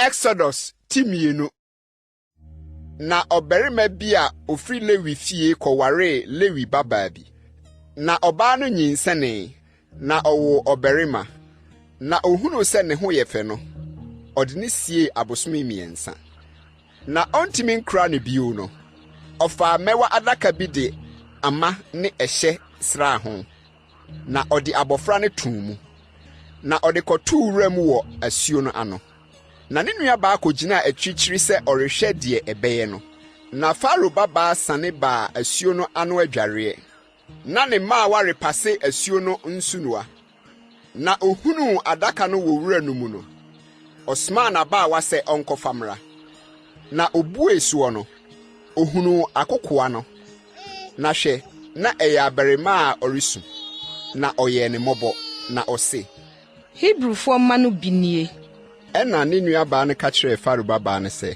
Exodus timienu. Na obarima bi a ofri Lewi fie kọware Lewi bababi. Na ọbaa no nyinsane, na ọwọ obarima. Na ohunu se ne ho yefe no, ɔde ne sie abosome miensa. Na ontimi nkra ne bio no, ɔfa mewa adaka bi de ama ne ɛhye sra ho. Na ɔde abofra ne tumu. Na ɔde kɔto wura mu wɔ asuo no ano. Na ne nua ba akɔgyina atwikyiri sɛ ɔrehwɛ de ɛbɛyɛ no. Na Faro baba sane ba asuo no ano adware. Na ne ma warepase asuo no nsunua. Na ohunu adaka no wɔ wura no mu no. Osma na ba wa sɛ ɔnkɔfamra. Na obue suo no. Ohunu akokoa no. Na hwɛ, na ɛyɛ abarima a ɔresu. Na ɔyɛ ne mmɔbɔ, na ɔse, Hebrewfo ma no binie. Ɛna ne nua ba no ka kyerɛ Faro baba no sɛ,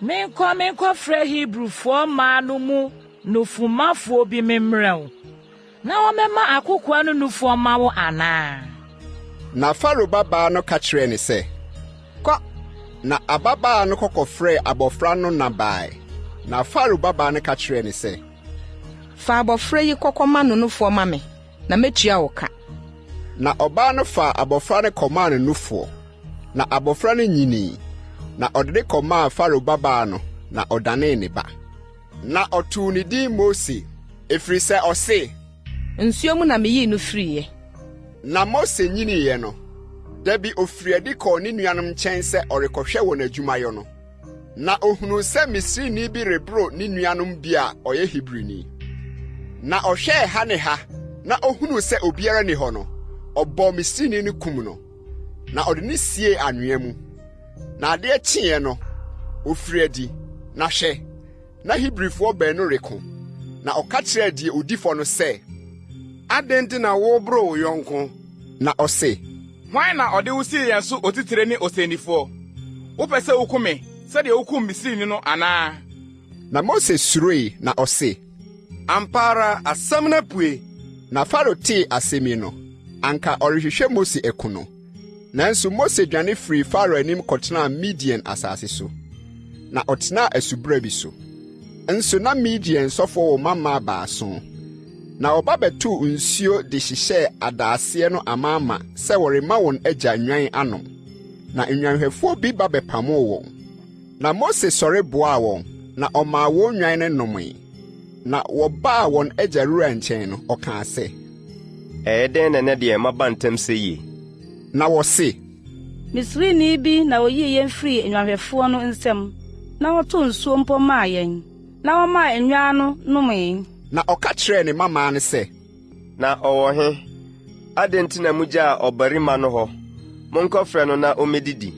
Menkɔ frɛ Hebrewfo ma no mu nufumafo bi memrɛw. Na wɔmɛma akokoa no nufo ma wo anaa. Na Faro baba no ka kyerɛ ne sɛ, Kɔ. Na ababa no kɔkɔfrɛ abofra no na bae. Na Faro baba no ka kyerɛ ne sɛ, Fa abofra yi kɔkɔma no nufo ma me, na metua wo ka. Na ɔbaa no fa abofra no kɔmaa no nufo. Na abofra no nyini. Na ɔde de kɔmaa Faro baba no, na ɔdane ne ba. Na ɔtoo ne din Mose, efiri sɛ ɔse, Nsuo mu na meyi no friye. Na Mose nyiniye no, dabi ofiri adi kɔɔ ne nuanom nkyɛn sɛ ɔrekɔhwɛ wɔn adwumayɔ no. Na ohunu sɛ Misrini bi rebro ne nuanom bi a ɔyɛ Hebrini. Na ɔhwɛɛ ha ne ha, na ohunu sɛ obiara ni hɔ no, ɔbɔ Misrini no kum no. Na ɔde ne sie anwea mu. Na ade kyeɛ no, ofiri adi, na hwɛ, na Hebrifoɔ baanu reko. Na ɔka kyerɛɛ die odifo no sɛ, Adenti na wo bro wo yɔnko. Na ɔse, Hwan na ɔde wo sie yɛn so otitire ne osenifoɔ? Wopɛ sɛ wukume, sɛdeɛ wukum Misrini no anaa? Na Mose suroi na ɔse, Ampara asɛm na pue. Na Faro tee asɛm yi no, anka ɔrehwehwɛ Mose eku no. Nanso Mose dwane firi Faro anim kɔtena Midian asase so. Na ɔtena asubra bi so. Nso na Midian sɔfo wɔ mama baason. Na ɔba bɛtoo nsuo de hyehyɛ adaaseɛ no amaama sɛ wɔrema wɔn agya nwan anom. Na nwanhwɛfoɔ bi ba bɛpamoo wɔn. Na Mose sɔre boaa wɔn, na ɔmaa wɔn nwan no nomee. Na wɔbaa wɔn agya wura nkyɛn no, ɔkaa sɛ, Ɛyɛ dɛn na ne deɛ maba ntam sɛ yie? Na wɔse, Misrini bi na oyi yɛn firi nwanhwɛfoɔ no nsɛm, na ɔto nsuo mpo maa yɛn, na ɔmaa nwan no nomee. Na ɔka kyerɛɛ ne mama no sɛ, Na ɔwɔ he? Adɛn na mugyaa ɔbarima no hɔ? Monkɔfrɛ no na ommedidi.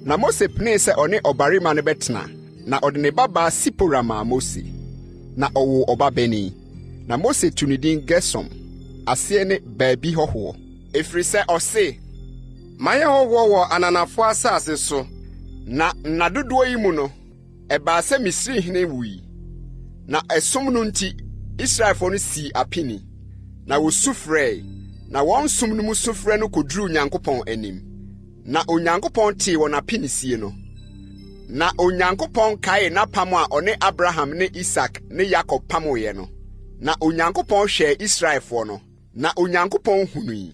Na Mose penee sɛ ɔne ɔbarima no bɛtena, na ɔde ne babaa Sipora maa Mose. Na ɔwoo ɔbabani. Na Mose tu ne din Gersom, aseɛ ne baabi hɔhoɔ. Efiri sɛ ɔse, Mayɛ hɔhoɔ wɔ ananafoɔ asase so. Na nna dodoɔ yi mu no, ɛbaa sɛ Misrihene wui. Na ɛsom no nti, Israelfoɔ no sii apini. Na wosu frɛe, na wɔn som no mu sufrɛ no koduruu Onyankopɔn anim. Na Onyankopɔn tee wɔn apinisie no. Na Onyankopɔn kaee n'apam a ɔne Abraham ne Isak ne Yakob pamoeɛ no. Na Onyankopɔn hwɛɛ Israelfoɔ no, na Onyankopɔn hunui.